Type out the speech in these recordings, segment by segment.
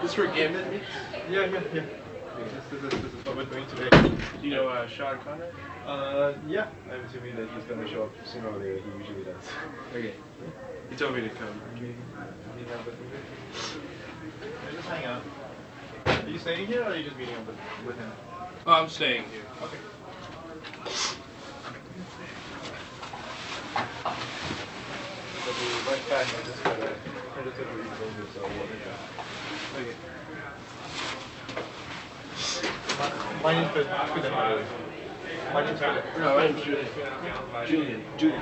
This for Gambit meets? Yeah. This is what we're doing today. Do you know Sean Conrad? Yeah. I'm assuming that he's gonna show up sooner or later. He usually does. Okay. He told me to come. Meeting up with him. Yeah, just hang out. Are you staying here or are you just meeting up with him? Oh, I'm staying here. Okay. I'll be right back. I just gotta refill this water jar. Okay. My name's Philip. My name's Philip. No, I'm Julian. Julian.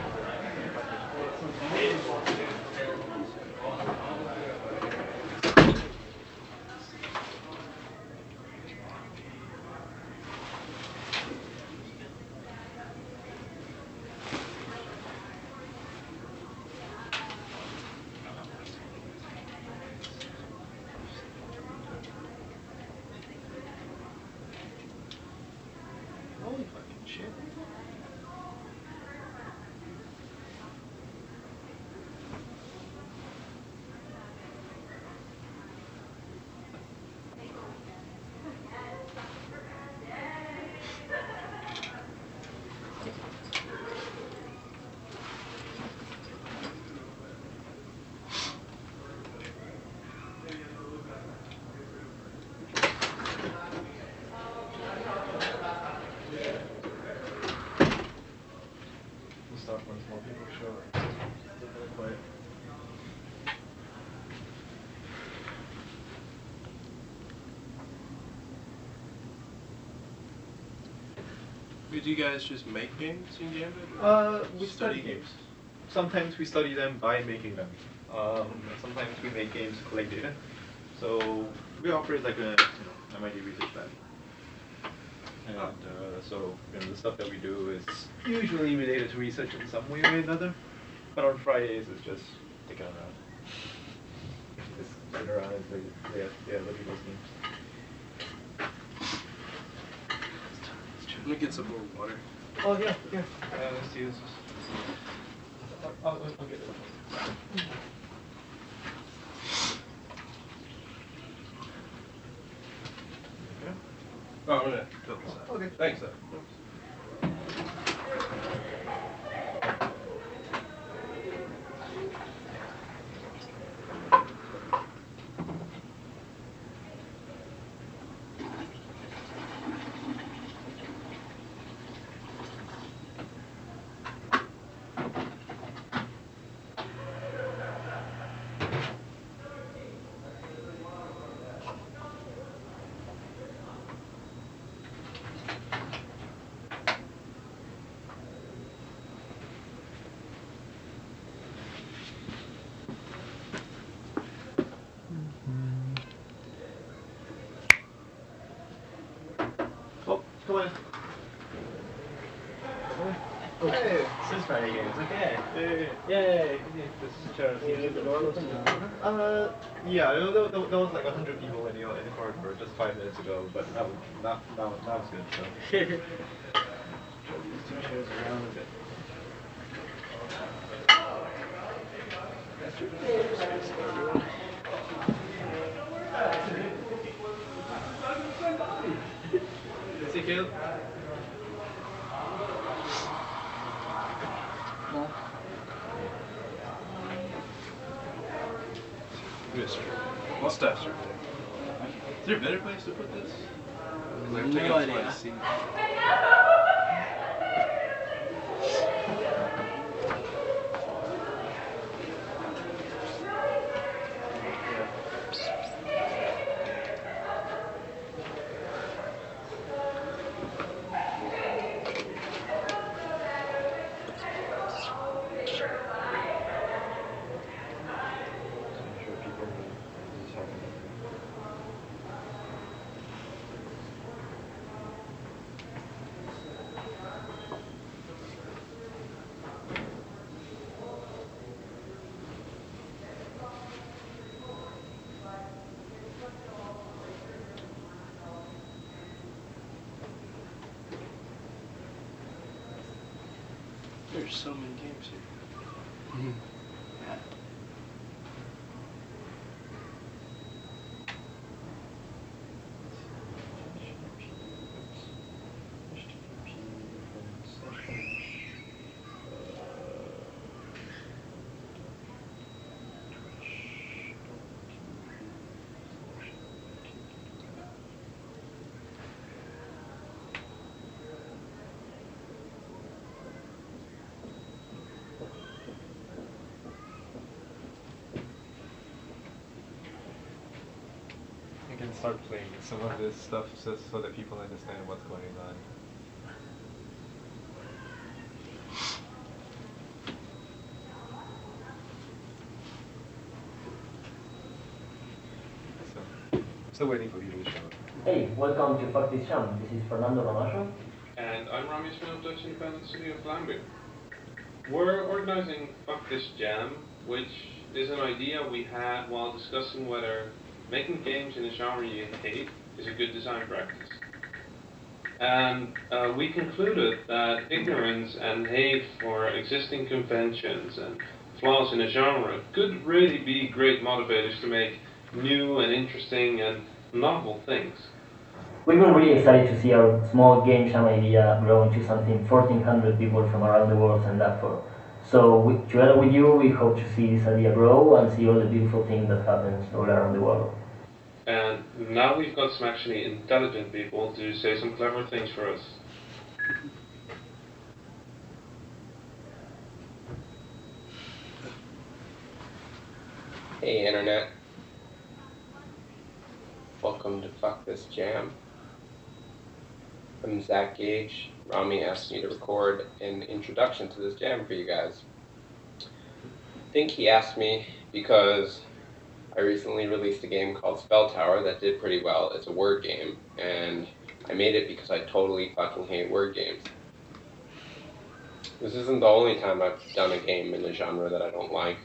Holy fucking shit. We'll start once more people show up. It's a little quiet. Do you guys just make games in Gambit? We study games. Sometimes we study them by making them. Sometimes we make games to collect data. So we operate like a MIT research lab. And so the stuff that we do is usually related to research in some way or another. But on Fridays it's just sticking around. Just sitting around and play other people's games. Let me get some more water. Oh yeah. Let's see this. I'll get it. Okay. Oh, I'm gonna fill this out. Okay. Thanks, though. Oh, come on. Oh. Hey, Since Friday games, okay. Yay. Yay. This is Charles. Can you leave the door open now? Yeah, there was like 100 people in the corridor just 5 minutes ago, but now it's good. So. These two chairs around a bit. See, Caleb? Yes, what stuff's right there? Is there a better place to put this? Like, No take up idea. my seat. There's so many games here. we can start playing some of this stuff so that people understand what's going on. So, still waiting for people to show up. Hey, welcome to Fuck This Jam. This is Fernando Ramasho. And I'm Rami Ismail of Dutch Independent City of Glanbia. We're organizing Fuck This Jam, which is an idea we had while discussing whether making games in a genre you hate is a good design practice. And we concluded that ignorance and hate for existing conventions and flaws in a genre could really be great motivators to make new and interesting and novel things. We've been really excited to see our small game jam idea grow into something 1,400 people from around the world signed up for. So together with you, we hope to see this idea grow and see all the beautiful things that happens all around the world. And now we've got some actually intelligent people to say some clever things for us. Hey Internet. Welcome to Fuck This Jam. I'm Zach Gage. Rami asked me to record an introduction to this jam for you guys. I think he asked me because I recently released a game called Spell Tower that did pretty well. It's a word game, and I made it because I totally fucking hate word games. This isn't the only time I've done a game in a genre that I don't like.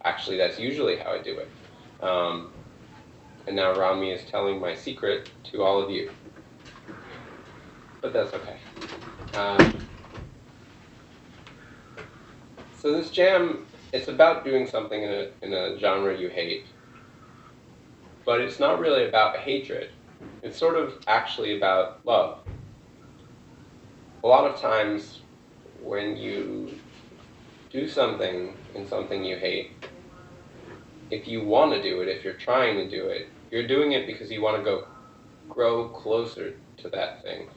Actually, that's usually how I do it. And now Rami is telling my secret to all of you. But that's okay. So this jam, it's about doing something in a genre you hate. But it's not really about hatred. It's sort of actually about love. A lot of times when you do something in something you hate, if you want to do it, if you're trying to do it, you're doing it because you want to grow closer to that thing.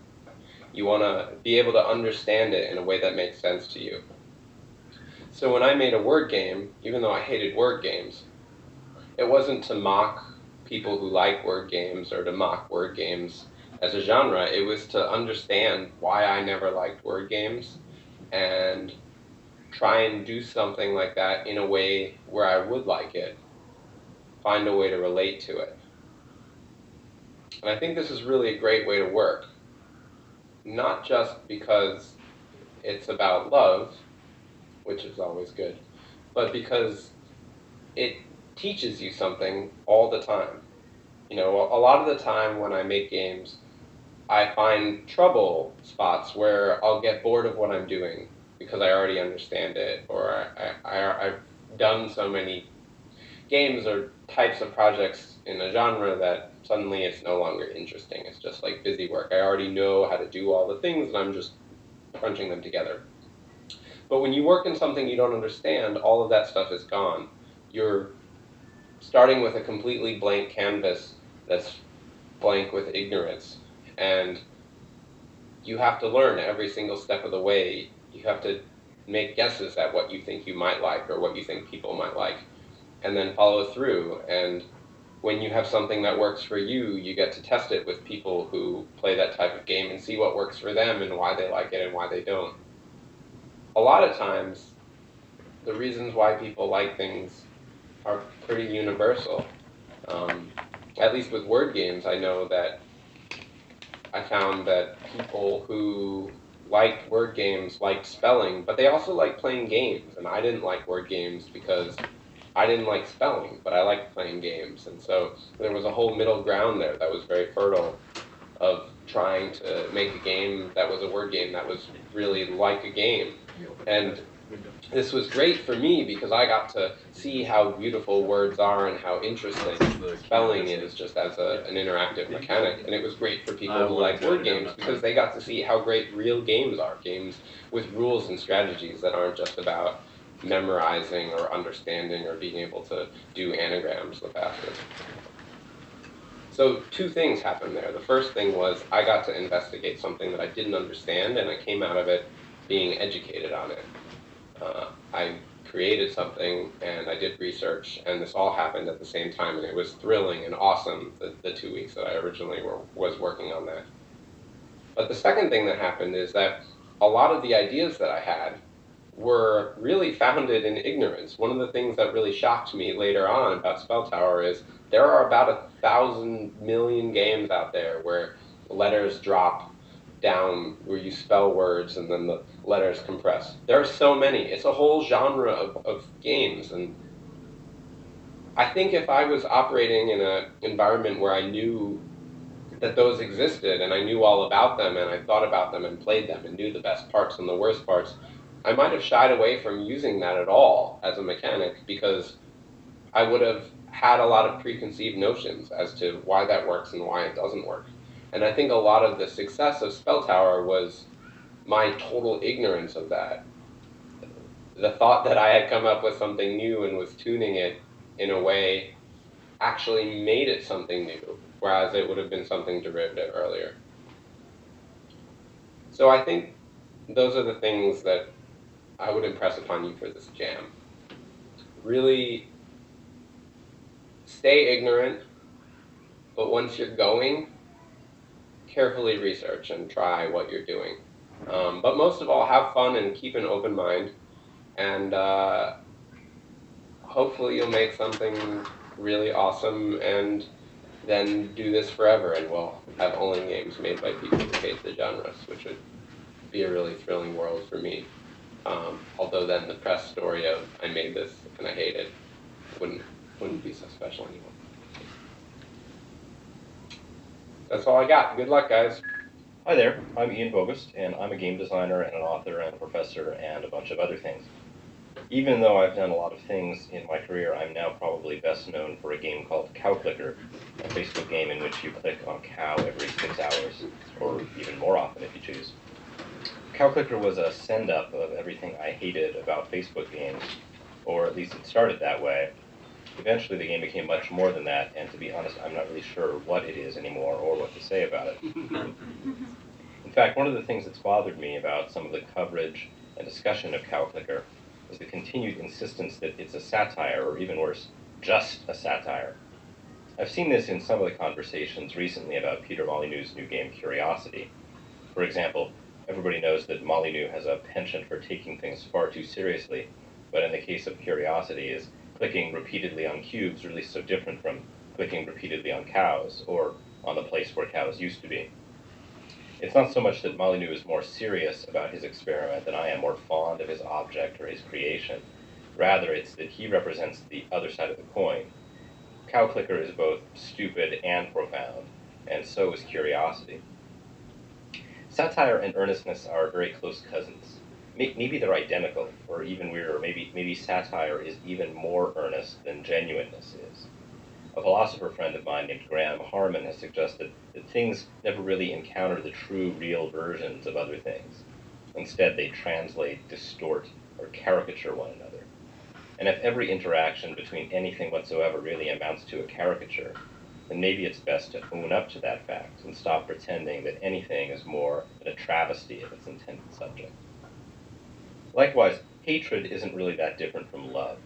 You want to be able to understand it in a way that makes sense to you. So when I made a word game, even though I hated word games, it wasn't to mock people who like word games or to mock word games as a genre. It was to understand why I never liked word games and try and do something like that in a way where I would like it. Find a way to relate to it. And I think this is really a great way to work. Not just because it's about love, which is always good, but because it teaches you something all the time. You know, a lot of the time when I make games, I find trouble spots where I'll get bored of what I'm doing because I already understand it, or I've done so many games or types of projects in a genre that suddenly it's no longer interesting. It's just like busy work. I already know how to do all the things and I'm just crunching them together. But when you work in something you don't understand, all of that stuff is gone. You're starting with a completely blank canvas that's blank with ignorance. And you have to learn every single step of the way. You have to make guesses at what you think you might like or what you think people might like, and then follow through. And when you have something that works for you, you get to test it with people who play that type of game and see what works for them and why they like it and why they don't. A lot of times, the reasons why people like things are pretty universal. At least with word games, I know that I found that people who liked word games liked spelling, but they also liked playing games. And I didn't like word games because I didn't like spelling, but I liked playing games. And so there was a whole middle ground there that was very fertile of trying to make a game that was a word game that was really like a game. And this was great for me because I got to see how beautiful words are and how interesting spelling is just as an interactive mechanic. And it was great for people who like word games because they got to see how great real games are, games with rules and strategies that aren't just about memorizing or understanding or being able to do anagrams the fastest. So two things happened there. The first thing was I got to investigate something that I didn't understand, and I came out of it being educated on it. I created something and I did research, and this all happened at the same time, and it was thrilling and awesome, the 2 weeks that I originally was working on that. But the second thing that happened is that a lot of the ideas that I had were really founded in ignorance. One of the things that really shocked me later on about Spell Tower is there are about 1,000 million games out there where letters drop down, where you spell words and then the letters compress. There are so many. It's a whole genre of games. And I think if I was operating in an environment where I knew that those existed and I knew all about them and I thought about them and played them and knew the best parts and the worst parts, I might have shied away from using that at all as a mechanic because I would have had a lot of preconceived notions as to why that works and why it doesn't work. And I think a lot of the success of Spell Tower was my total ignorance of that. The thought that I had come up with something new and was tuning it in a way actually made it something new, whereas it would have been something derivative earlier. So I think those are the things that I would impress upon you for this jam. Really stay ignorant, but once you're going, carefully research and try what you're doing. But most of all, have fun and keep an open mind, and hopefully you'll make something really awesome and then do this forever, and we'll have only games made by people who hate the genres, which would be a really thrilling world for me. Although then the press story of I made this and I hate it wouldn't be so special anymore. That's all I got. Good luck, guys. Hi there, I'm Ian Bogus, and I'm a game designer and an author and a professor and a bunch of other things. Even though I've done a lot of things in my career, I'm now probably best known for a game called Cow Clicker, a Facebook game in which you click on cow every 6 hours, or even more often if you choose. Cow Clicker was a send-up of everything I hated about Facebook games, or at least it started that way. Eventually the game became much more than that, and to be honest, I'm not really sure what it is anymore or what to say about it. In fact, one of the things that's bothered me about some of the coverage and discussion of Cow Clicker is the continued insistence that it's a satire, or even worse, just a satire. I've seen this in some of the conversations recently about Peter Molyneux's new game, Curiosity. For example, everybody knows that Molyneux has a penchant for taking things far too seriously, but in the case of Curiosity is clicking repeatedly on cubes really so different from clicking repeatedly on cows, or on the place where cows used to be. It's not so much that Molyneux is more serious about his experiment than I am more fond of his object or his creation. Rather, it's that he represents the other side of the coin. Cow Clicker is both stupid and profound, and so is Curiosity. Satire and earnestness are very close cousins. Maybe they're identical, or even weirder, maybe satire is even more earnest than genuineness is. A philosopher friend of mine named Graham Harman has suggested that things never really encounter the true, real versions of other things. Instead, they translate, distort, or caricature one another. And if every interaction between anything whatsoever really amounts to a caricature, then maybe it's best to own up to that fact and stop pretending that anything is more than a travesty of its intended subject. Likewise, hatred isn't really that different from love.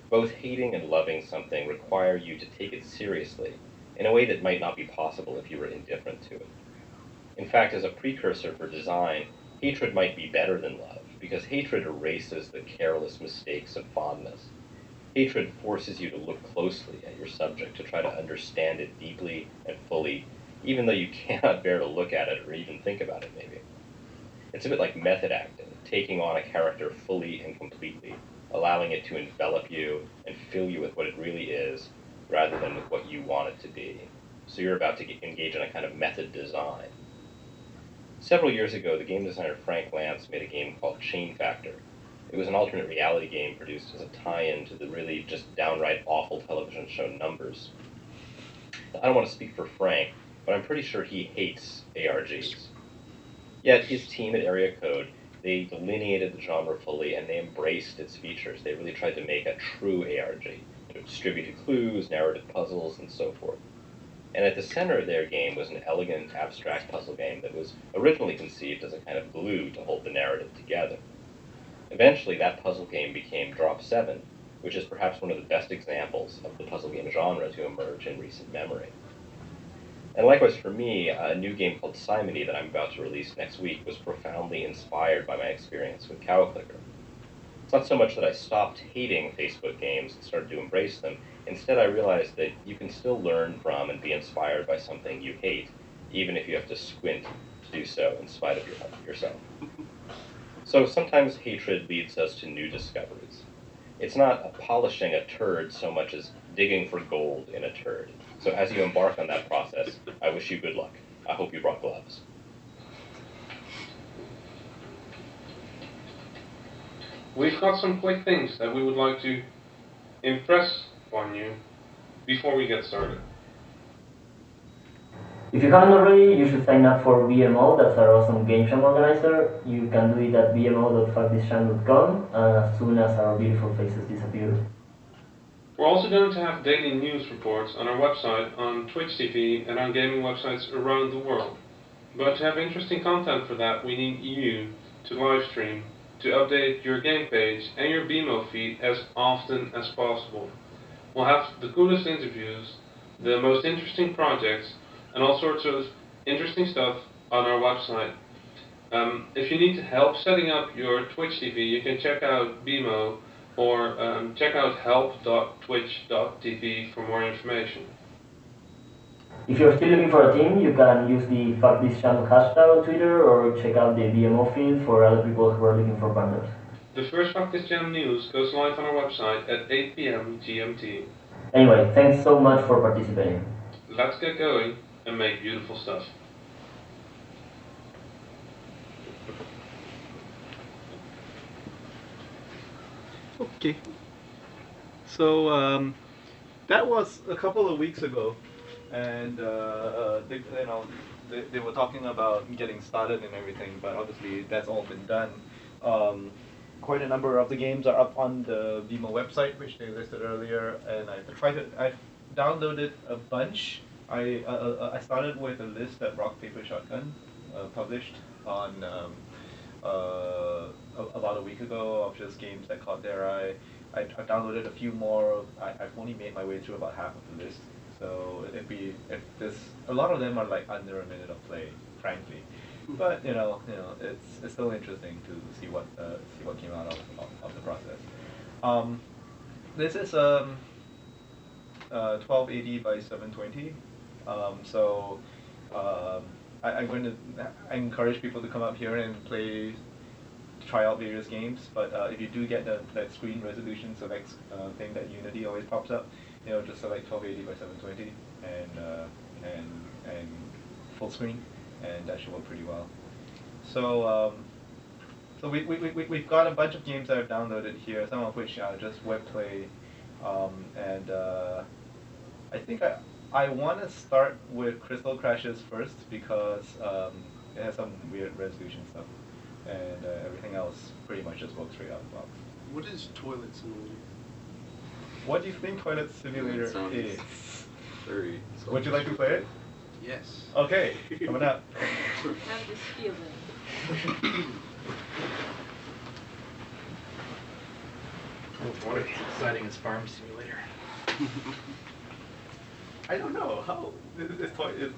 Both hating and loving something require you to take it seriously in a way that might not be possible if you were indifferent to it. In fact, as a precursor for design, hatred might be better than love, because hatred erases the careless mistakes of fondness. Hatred forces you to look closely at your subject, to try to understand it deeply and fully, even though you cannot bear to look at it or even think about it, maybe. It's a bit like method acting, taking on a character fully and completely, allowing it to envelop you and fill you with what it really is, rather than with what you want it to be. So you're about to engage in a kind of method design. Several years ago, the game designer Frank Lance made a game called Chain Factor. It was an alternate reality game produced as a tie-in to the really just downright awful television show Numbers. Now, I don't want to speak for Frank, but I'm pretty sure he hates ARGs. Yet his team at Area Code, they delineated the genre fully and they embraced its features. They really tried to make a true ARG. Distributed clues, narrative puzzles, and so forth. And at the center of their game was an elegant, abstract puzzle game that was originally conceived as a kind of glue to hold the narrative together. Eventually, that puzzle game became Drop 7, which is perhaps one of the best examples of the puzzle game genre to emerge in recent memory. And likewise for me, a new game called Simony that I'm about to release next week was profoundly inspired by my experience with CowClicker. It's not so much that I stopped hating Facebook games and started to embrace them. Instead, I realized that you can still learn from and be inspired by something you hate, even if you have to squint to do so in spite of yourself. So sometimes hatred leads us to new discoveries. It's not polishing a turd so much as digging for gold in a turd. So as you embark on that process, I wish you good luck. I hope you brought gloves. We've got some quick things that we would like to impress on you before we get started. If you haven't already, you should sign up for BMO, that's our awesome game jam organizer. You can do it at bmo.fuckthishjam.com as soon as our beautiful faces disappear. We're also going to have daily news reports on our website, on Twitch TV, and on gaming websites around the world. But to have interesting content for that, we need you to live stream, to update your game page and your BMO feed as often as possible. We'll have the coolest interviews, the most interesting projects, and all sorts of interesting stuff on our website. If you need help setting up your Twitch TV, you can check out BMO or check out help.twitch.tv for more information. If you're still looking for a team, you can use the Fuck This Channel hashtag on Twitter or check out the BMO feed for other people who are looking for partners. The first Fuck This Jam news goes live on our website at 8 p.m. GMT. Anyway, thanks so much for participating. Let's get going and make beautiful stuff. Okay. So that was a couple of weeks ago, and they were talking about getting started and everything, but obviously that's all been done. Quite a number of the games are up on the BMO website, which they listed earlier, and I downloaded a bunch. I started with a list that Rock Paper Shotgun published on about a week ago of just games that caught their eye. I downloaded a few more. I've only made my way through about half of the list. So a lot of them are like under a minute of play, frankly. But it's still interesting to see what came out of the process. This is 1280 by 720. I encourage people to come up here and try out various games. But if you do get that screen resolution select thing that Unity always pops up, just select 1280 by 720 and full screen, and that should work pretty well. So we've got a bunch of games that I've downloaded here, some of which are just web play, and I think I want to start with Crystal Crashes first because it has some weird resolution stuff, and everything else pretty much just works straight out of the box. What is Toilet Simulator? What do you think Toilet Simulator is? Very. Would you like to play it? Yes. Okay, coming up. Have this feeling. What exciting is Farm Simulator? I don't know how is toilet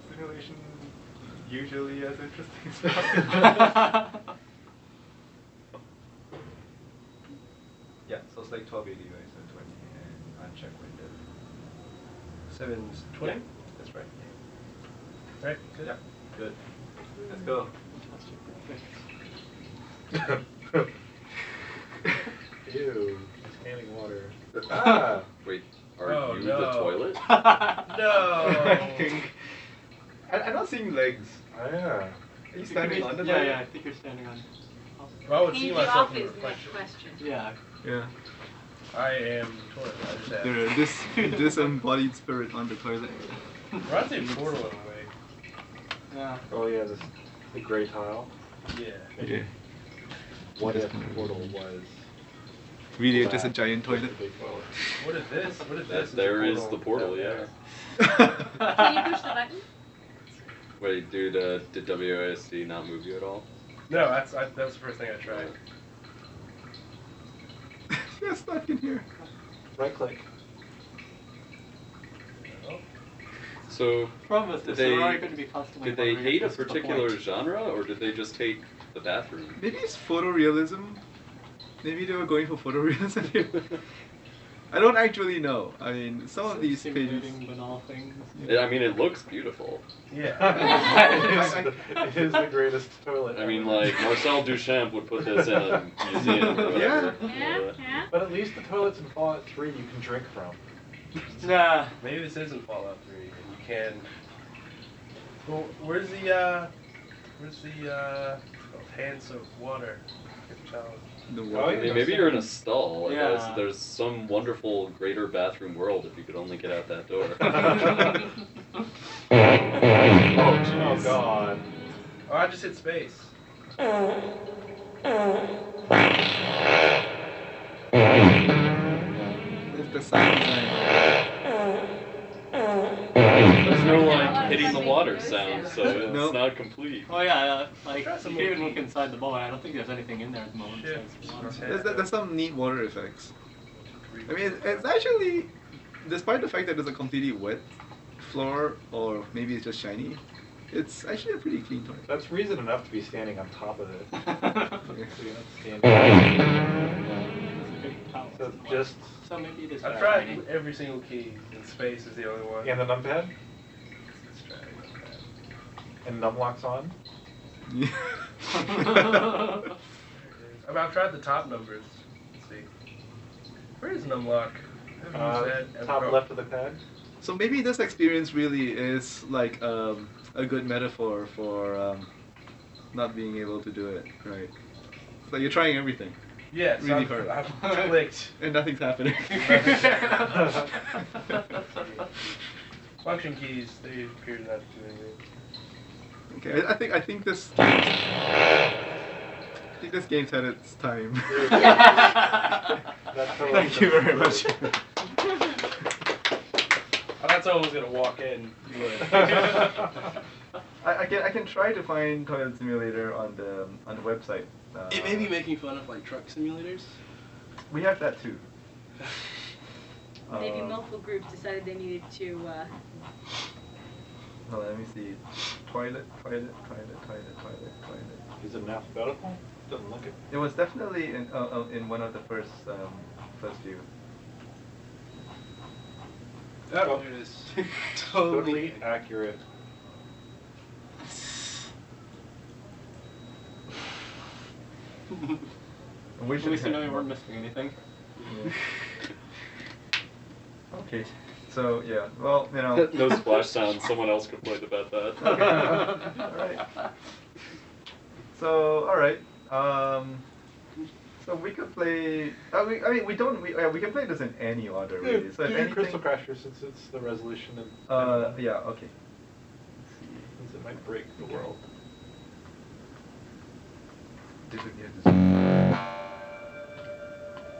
simulation usually as interesting stuff. Yeah, so it's like 1280 by 720 and uncheck window. 720? Yeah, that's right. Right, good. Yeah, good. Let's go. Ew, standing water. Ah! Wait, are you no. the toilet? No! I'm not seeing legs. Oh, yeah. Are you standing on the Yeah, leg? yeah, I think you're standing on. Well, I would Can see you get myself off in the his next reflection. question? Yeah. Yeah. I am toilet. I just have. This disembodied spirit on the toilet. Reminds me of Portal in a way. Yeah. Oh yeah, the gray tile. Yeah. Okay. What if Portal was Really, black just a giant with toilet. a big boat? What is this? What is this? There is the portal, yeah. Can you push the button? Wait, dude, did WASD not move you at all? No, that's the first thing I tried. Get stuck in here. Right click. So, Promise, did there they, are going to be customized did they hate a variations to the particular point. genre, or did they just hate the bathroom? Maybe it's photorealism. Maybe they were going for photorealism here. I don't actually know. I mean, some of these pages. Simulating banal things. I mean, it looks beautiful. Yeah. it is the greatest toilet. I mean, ever. like, Marcel Duchamp would put this in a museum or whatever. Yeah. But at least the toilets in Fallout 3 you can drink from. Nah. Maybe this isn't Fallout 3, and you can. Well, where's the hand soap water challenge? The Oh, water. I mean, maybe you're in a stall. Like, Yeah. there's some wonderful greater bathroom world if you could only get out that door. Oh god. Oh, I just hit space. It's the sound design. There's no, like, hitting the water sound, so it's Nope. not complete. Oh yeah, like Try you some can't even more look inside the bowl. I don't think there's anything in there at the moment. Shit. besides water. There's some neat water effects. I mean, it's actually, despite the fact that it's a completely wet floor, or maybe it's just shiny, it's actually a pretty clean toilet. That's reason enough to be standing on top of it. So you're not standing. So just. So maybe this. I've tried every single key, and space is the only one. And the numpad? Let's try numpad. And numlock's on? Yeah. I've tried the top numbers. Let's see. Where is numlock? I haven't used that Top ever. left of the pad? So maybe this experience really is like a good metaphor for not being able to do it, right? So you're trying everything. Yeah, so Really I've hard. clicked. And nothing's happening. Function keys, they appear to not do anything. Okay, I think this game's had its time. Thank you very much. I thought someone was gonna walk in. I can try to find Toilet Simulator on the website. It may be making fun of like truck simulators. We have that too. Maybe multiple groups decided they needed to. Hold on, let me see. Toilet. Is it in alphabetical? Doesn't look it. It was definitely in one of the first few. Oh, there it is. Totally accurate. We At least you know you weren't missing anything. Yeah. Okay. So yeah, well, you know. No splash sound. Someone else complained about that. All right. So all right. So we could play. I mean, we don't. We can play this in any order, really. So if do anything. Crystal Crasher since it's the resolution and. Yeah. Okay. Since it might break the world. This would be a decision.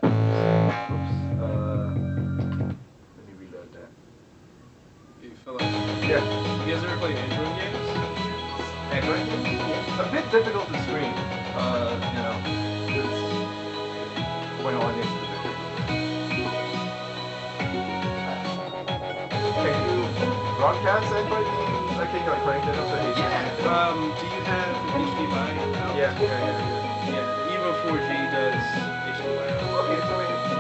Oops. Let me reload that. You feel like Yeah. you guys ever play Android games? Android games? It's a bit difficult to stream. You know, it's going on into the video. Can you broadcast Android games? I think like connected also HDMI. Do you have HDMI? Yeah. Yeah. Evo 4G does HDMI. Okay, so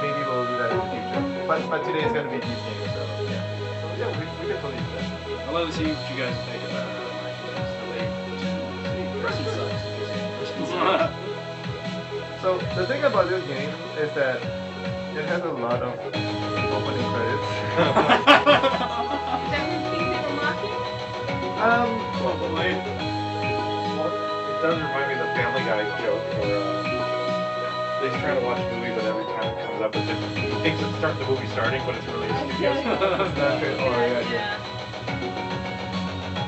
maybe we'll do that in the future. But today is gonna be these games, so yeah. So yeah, we can totally do that. I'd love to see what you guys think about it. Person sucks. So the thing about this game is that it has a lot of opening credits. Is that one thing they were mocking? Probably. It does remind me of the Family Guy joke where he's trying to watch a movie, but every time it comes up, it's different. He thinks it's the movie starting, but it's really a studio song. Yeah.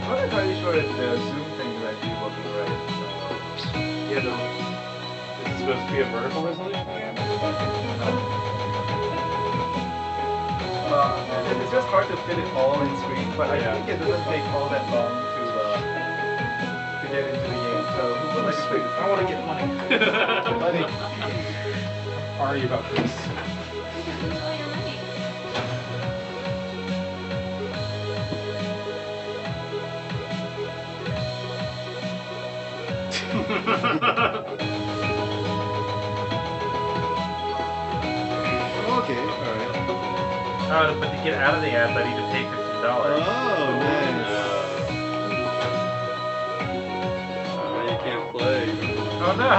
I'm not entirely sure if the Zoom thing is actually working right. Yeah, is it supposed to be a vertical resolution game? It's just hard to fit it all in screen, but I think it doesn't take all that long to get into the game. So who would like to play this? I want to get money. Money. Argue about this. Okay, alright. But to get out of the app, I need to pay $15. Oh, nice. You can't play. Oh no!